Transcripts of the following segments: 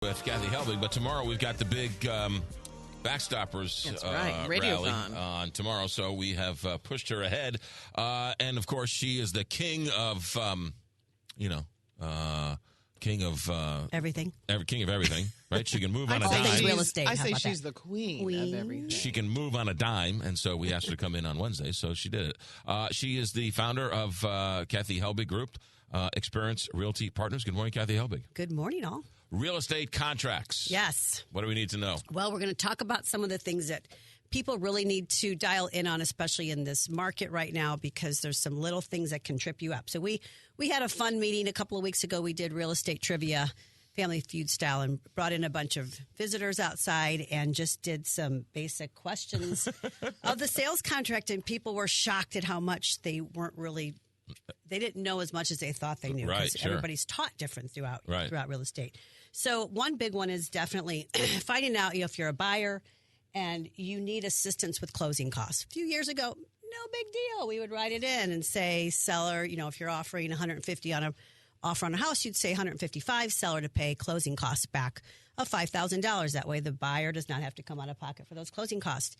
With Kathy Helbig, but tomorrow we've got the big Backstoppers rally on tomorrow, so we have pushed her ahead. And, of course, she is the king of, everything. King of everything, right? She can move on a dime. Real estate. I say she's the queen of everything. She can move on a dime, and so we asked her to come in on Wednesday, so she did it. She is the founder of Kathy Helbig Group, Experience Realty Partners. Good morning, Kathy Helbig. Good morning, all. Real estate contracts. Yes. What do we need to know? Well, we're going to talk about some of the things that people really need to dial in on, especially in this market right now, because there's some little things that can trip you up. So we had a fun meeting a couple of weeks ago. We did real estate trivia, Family Feud style, and brought in a bunch of visitors outside and just did some basic questions of the sales contract. And people were shocked at how much they didn't know as much as they thought they knew. Right, sure. Everyboughout taught different throughout real estate. So one big one is definitely finding out if you're a buyer and you need assistance with closing costs. A few years ago, no big deal. We would write it in and say, seller, if you're offering $150 on an offer on a house, you'd say $155, seller to pay closing costs back of $5,000. That way the buyer does not have to come out of pocket for those closing costs.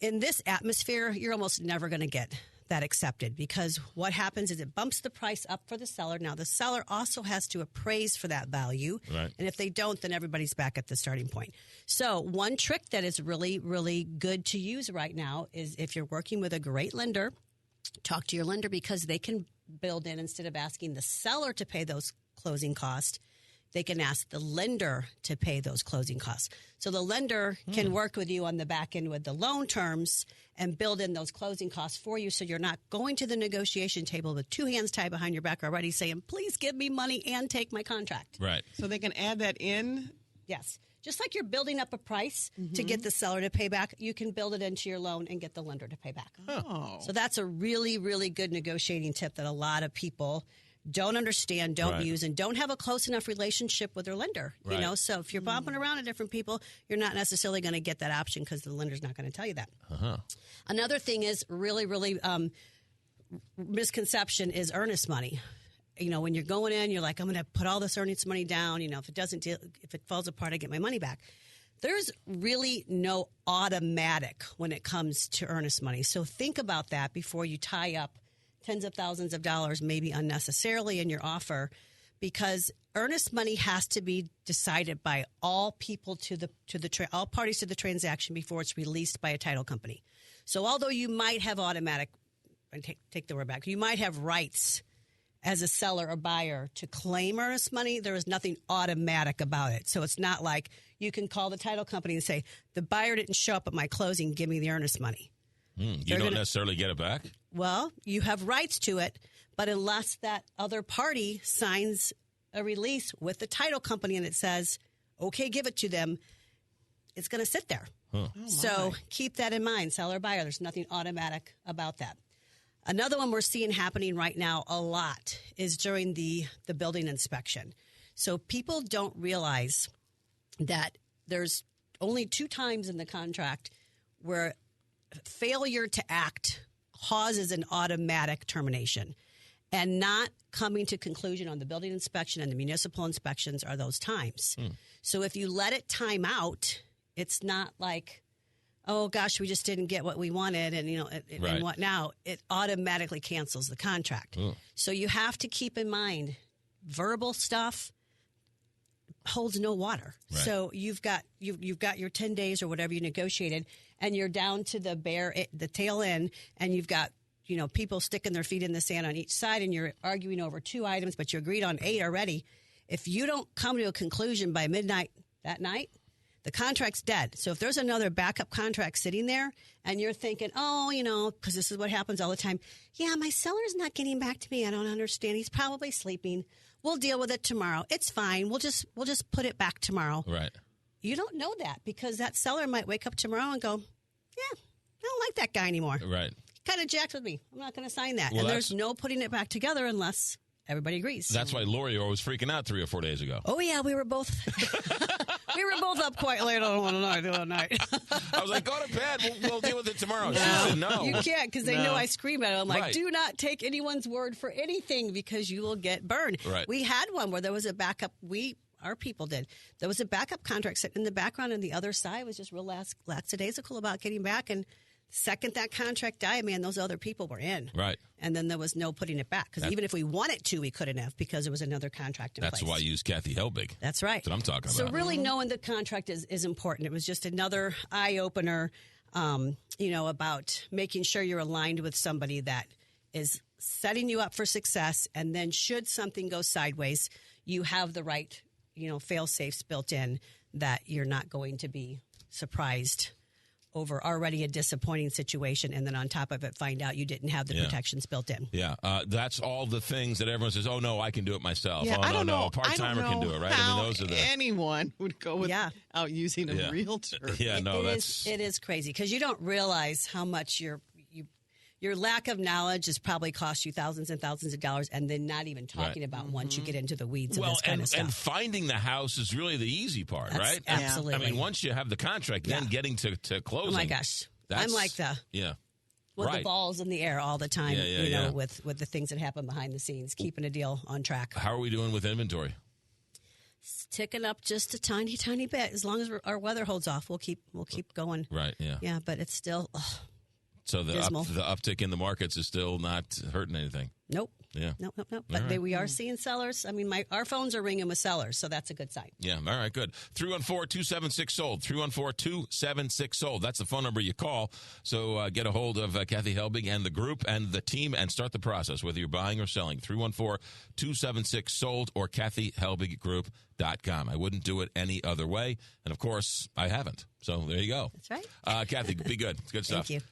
In this atmosphere, you're almost never going to get that accepted, because what happens is it bumps the price up for the seller. Now, the seller also has to appraise for that value. Right. And if they don't, then everybody's back at the starting point. So one trick that is really, really good to use right now is if you're working with a great lender, talk to your lender, because they can build in, instead of asking the seller to pay those closing costs, they can ask the lender to pay those closing costs. So the lender can work with you on the back end with the loan terms and build in those closing costs for you, so you're not going to the negotiation table with two hands tied behind your back already saying, please give me money and take my contract. Right. So they can add that in? Yes. Just like you're building up a price to get the seller to pay back, you can build it into your loan and get the lender to pay back. Oh. So that's a really, really good negotiating tip that a lot of people don't understand, don't use, and don't have a close enough relationship with their lender. Right. So if you're bumping around to different people, you're not necessarily going to get that option because the lender's not going to tell you that. Another thing is really, really misconception is earnest money. When you're going in, you're like, I'm going to put all this earnest money down. If it falls apart, I get my money back. There's really no automatic when it comes to earnest money. So think about that before you tie up tens of thousands of dollars, maybe unnecessarily, in your offer, because earnest money has to be decided by all people all parties to the transaction before it's released by a title company. So although you might have take the word back, you might have rights as a seller or buyer to claim earnest money, there is nothing automatic about it. So it's not like you can call the title company and say, the buyer didn't show up at my closing, give me the earnest money. You don't necessarily get it back? Well, you have rights to it, but unless that other party signs a release with the title company and it says, okay, give it to them, it's going to sit there. So keep that in mind, seller, buyer. There's nothing automatic about that. Another one we're seeing happening right now a lot is during the building inspection. So people don't realize that there's only 2 times in the contract where failure to act causes an automatic termination, and not coming to conclusion on the building inspection and the municipal inspections are those times. So if you let it time out, it's not like, oh gosh, we just didn't get what we wanted, and and what now? It automatically cancels the contract. So you have to keep in mind, verbal stuff holds no water. Right. So you've got your 10 days or whatever you negotiated, and you're down to the tail end, and you've got people sticking their feet in the sand on each side, and you're arguing over 2 items, but you agreed on 8 already. If you don't come to a conclusion by midnight that night, the contract's dead. So if there's another backup contract sitting there and you're thinking, because this is what happens all the time. Yeah, my seller's not getting back to me. I don't understand. He's probably sleeping. We'll deal with it tomorrow. It's fine. We'll just put it back tomorrow. Right. You don't know that, because that seller might wake up tomorrow and go, yeah, I don't like that guy anymore. Right. Kind of jacked with me. I'm not going to sign that. Well, and there's no putting it back together unless everybody agrees. That's why Lori was freaking out 3 or 4 days ago. Oh, yeah, we were both up quite late on one night. I was like, go to bed. We'll deal with it tomorrow. She said no. You can't, because they know I scream at them. I'm like, do not take anyone's word for anything, because you will get burned. Right. We had one where there was a backup. our people did. There was a backup contract sitting in the background, and the other side was just real lackadaisical about getting back. And the second that contract died, man, those other people were in. Right. And then there was no putting it back. Because even if we wanted to, we couldn't have because there was another contract in place. That's why you use Kathy Helbig. That's right. That's what I'm talking about. So really knowing the contract is important. It was just another eye-opener, about making sure you're aligned with somebody that is setting you up for success. And then should something go sideways, you have the right, fail-safes built in that you're not going to be surprised over already a disappointing situation, and then on top of it, find out you didn't have the protections built in. Yeah, that's all the things that everyone says, oh, no, I can do it myself. Yeah, oh, no, a part-timer can do it, right? Those are anyone would go without using a realtor. Yeah, it is crazy because you don't realize how much your lack of knowledge has probably cost you thousands and thousands of dollars, and then not even talking about once you get into the weeds of this kind of stuff. And finding the house is really the easy part, right? Absolutely. I mean, once you have the contract, then getting to closing. Oh, my gosh. I'm like the balls in the air all the time, with the things that happen behind the scenes, keeping a deal on track. How are we doing with inventory? It's ticking up just a tiny, tiny bit. As long as our weather holds off, we'll keep going. Right, yeah. Yeah, but it's still... So the uptick in the markets is still not hurting anything? Nope. Yeah. Nope. But we are seeing sellers. I mean, our phones are ringing with sellers, so that's a good sign. Yeah. All right, good. 314-276-SOLD. 314-276-SOLD. That's the phone number you call. So get a hold of Kathy Helbig and the group and the team and start the process, whether you're buying or selling. 314-276-SOLD or KathyHelbigGroup.com. I wouldn't do it any other way. And, of course, I haven't. So there you go. That's right. Kathy, be good. It's good stuff. Thank you.